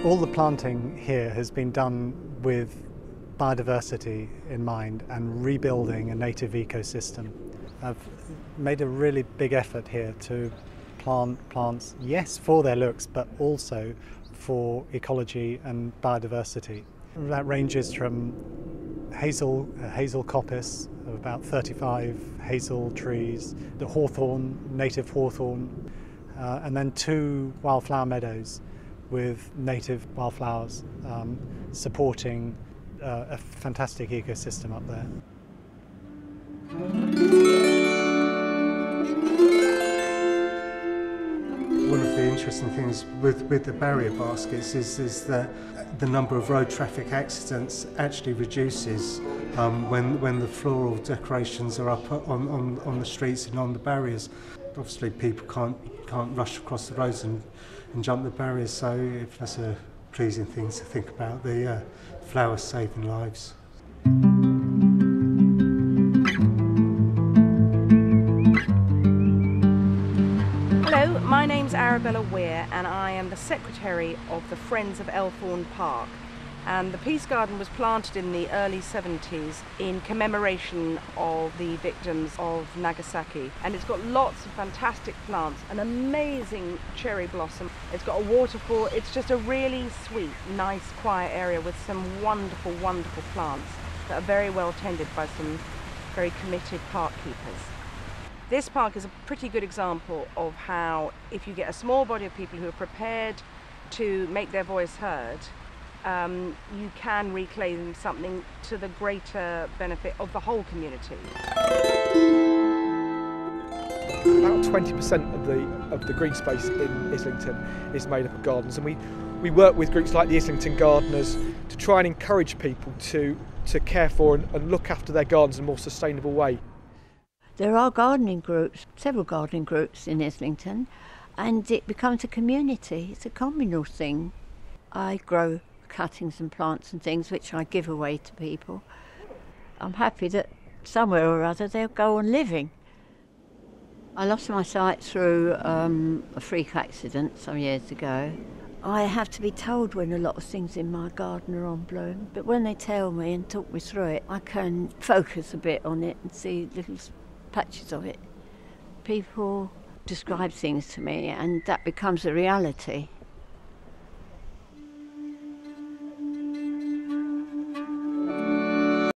All the planting here has been done with biodiversity in mind and rebuilding a native ecosystem. I've made a really big effort here to plant plants, yes, for their looks, but also for ecology and biodiversity. That ranges from hazel coppice of about 35 hazel trees, the hawthorn, native hawthorn, and then 2 wildflower meadows with native wildflowers supporting a fantastic ecosystem up there. One of the interesting things with the barrier baskets is that the number of road traffic accidents actually reduces when the floral decorations are up on the streets and on the barriers. Obviously people can't rush across the roads and jump the barriers, so if that's a pleasing thing to think about, the flowers saving lives. Hello, my name's Arabella Weir and I am the Secretary of the Friends of Elthorne Park. And the Peace Garden was planted in the early 70s in commemoration of the victims of Nagasaki. And it's got lots of fantastic plants, an amazing cherry blossom. It's got a waterfall. It's just a really sweet, nice, quiet area with some wonderful, wonderful plants that are very well tended by some very committed park keepers. This park is a pretty good example of how, if you get a small body of people who are prepared to make their voice heard, you can reclaim something to the greater benefit of the whole community. About 20% of the green space in Islington is made up of gardens, and we work with groups like the Islington Gardeners to try and encourage people to care for and look after their gardens in a more sustainable way. There are gardening groups, several gardening groups in Islington, and it becomes a community. It's a communal thing. I grow cuttings and plants and things which I give away to people. I'm happy that somewhere or other they'll go on living. I lost my sight through a freak accident some years ago. I have to be told when a lot of things in my garden are on bloom, but when they tell me and talk me through it, I can focus a bit on it and see little patches of it. People describe things to me and that becomes a reality.